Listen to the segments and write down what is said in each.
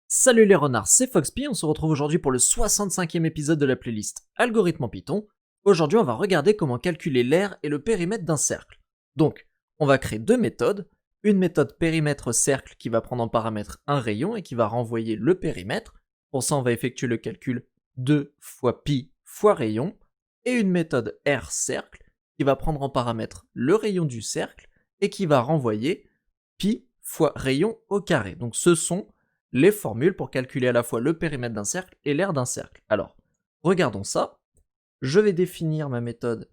Salut les renards, c'est Foxpy, on se retrouve aujourd'hui pour le 65e épisode de la playlist Algorithme en Python. Aujourd'hui on va regarder comment calculer l'aire et le périmètre d'un cercle. Donc, on va créer deux méthodes, une méthode périmètre cercle qui va prendre en paramètre un rayon et qui va renvoyer le périmètre. Pour ça on va effectuer le calcul 2 fois pi fois rayon, et une méthode r cercle qui va prendre en paramètre le rayon du cercle et qui va renvoyer pi fois rayon au carré. Donc ce sont les formules pour calculer à la fois le périmètre d'un cercle et l'aire d'un cercle. Alors, regardons ça. Je vais définir ma méthode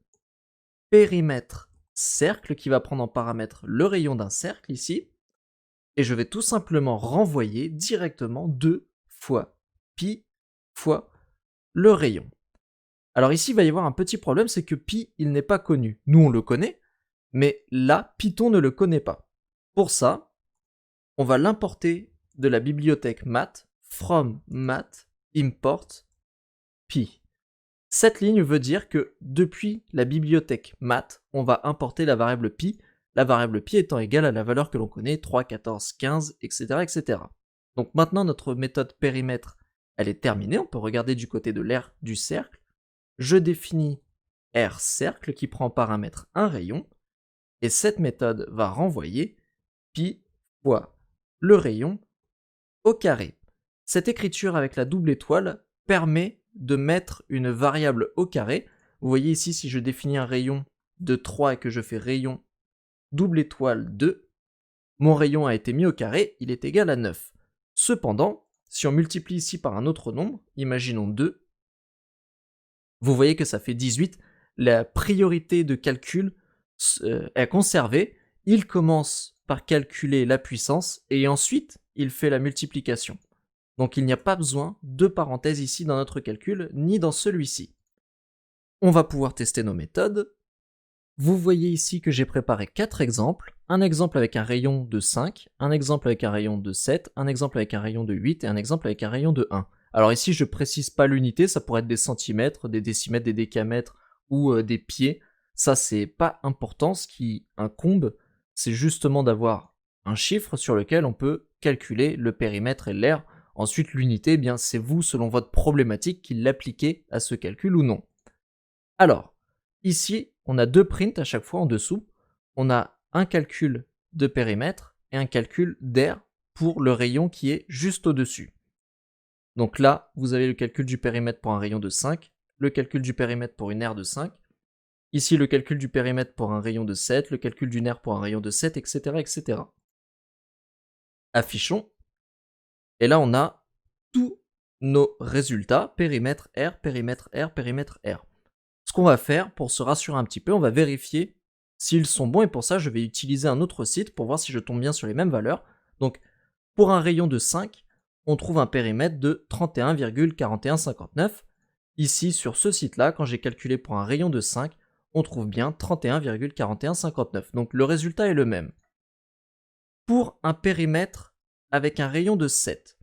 périmètre cercle qui va prendre en paramètre le rayon d'un cercle ici, et je vais tout simplement renvoyer directement 2 fois pi fois le rayon. Alors ici, il va y avoir un petit problème, c'est que pi, il n'est pas connu. Nous, on le connaît, mais là, Python ne le connaît pas. Pour ça, on va l'importer de la bibliothèque math, from math, import, pi. Cette ligne veut dire que depuis la bibliothèque math, on va importer la variable pi étant égale à la valeur que l'on connaît, 3, 14, 15, etc., etc. Donc maintenant, notre méthode périmètre, elle est terminée, on peut regarder du côté de l'aire du cercle. Je définis R cercle qui prend en paramètre un rayon, et cette méthode va renvoyer pi fois le rayon au carré. Cette écriture avec la double étoile permet de mettre une variable au carré. Vous voyez ici, si je définis un rayon de 3 et que je fais rayon double étoile 2, mon rayon a été mis au carré, il est égal à 9. Cependant, si on multiplie ici par un autre nombre, imaginons 2, vous voyez que ça fait 18, la priorité de calcul est conservée, il commence par calculer la puissance et ensuite il fait la multiplication. Donc il n'y a pas besoin de parenthèses ici dans notre calcul, ni dans celui-ci. On va pouvoir tester nos méthodes. Vous voyez ici que j'ai préparé 4 exemples. Un exemple avec un rayon de 5, un exemple avec un rayon de 7, un exemple avec un rayon de 8 et un exemple avec un rayon de 1. Alors ici je précise pas l'unité, ça pourrait être des centimètres, des décimètres, des décamètres ou des pieds. Ça c'est pas important, ce qui incombe, c'est justement d'avoir un chiffre sur lequel on peut calculer le périmètre et l'aire. Ensuite l'unité, eh bien c'est vous selon votre problématique qui l'appliquez à ce calcul ou non. Alors, ici, on a deux prints à chaque fois en dessous. On a un calcul de périmètre et un calcul d'aire pour le rayon qui est juste au-dessus. Donc là, vous avez le calcul du périmètre pour un rayon de 5, le calcul du périmètre pour une aire de 5, ici le calcul du périmètre pour un rayon de 7, le calcul d'une aire pour un rayon de 7, etc., etc. Affichons. Et là, on a tous nos résultats, périmètre R, périmètre R, périmètre R. Ce qu'on va faire, pour se rassurer un petit peu, on va vérifier s'ils sont bons, et pour ça, je vais utiliser un autre site pour voir si je tombe bien sur les mêmes valeurs. Donc, pour un rayon de 5, on trouve un périmètre de 31,4159. Ici, sur ce site-là, quand j'ai calculé pour un rayon de 5, on trouve bien 31,4159. Donc, le résultat est le même. Pour un périmètre avec un rayon de 7,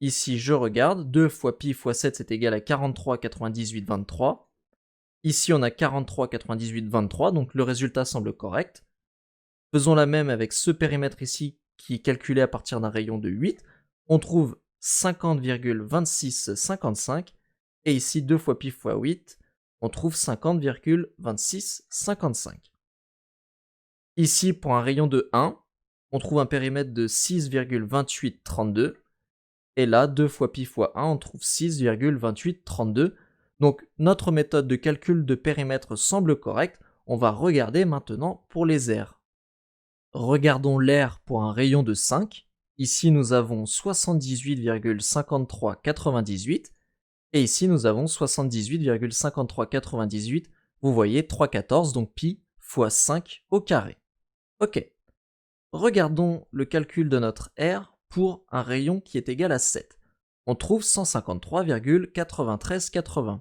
ici, je regarde, 2 fois pi fois 7, c'est égal à 43,9823. Ici, on a 43, 98, 23, donc le résultat semble correct. Faisons la même avec ce périmètre ici, qui est calculé à partir d'un rayon de 8. On trouve 50,2655, et ici, 2 fois pi fois 8, on trouve 50,2655. Ici, pour un rayon de 1, on trouve un périmètre de 6,2832, et là, 2 fois pi fois 1, on trouve 6,2832. Donc notre méthode de calcul de périmètre semble correcte, on va regarder maintenant pour les aires. Regardons l'aire pour un rayon de 5, ici nous avons 78,5398, et ici nous avons 78,5398, vous voyez 3,14, donc pi fois 5 au carré. Ok, regardons le calcul de notre aire pour un rayon qui est égal à 7. On trouve 153,9380.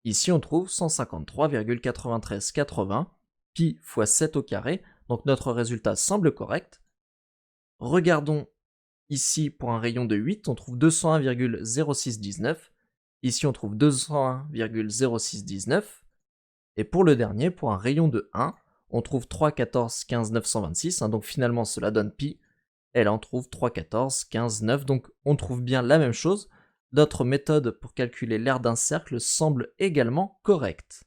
Ici, on trouve 153,9380, pi fois 7 au carré, donc notre résultat semble correct. Regardons ici pour un rayon de 8, on trouve 201,0619. Ici, on trouve 201,0619. Et pour le dernier, pour un rayon de 1, on trouve 3, 14, 15, 926, donc finalement cela donne pi Elle en trouve 3, 14, 15, 9, donc on trouve bien la même chose. Notre méthode pour calculer l'aire d'un cercle semble également correcte.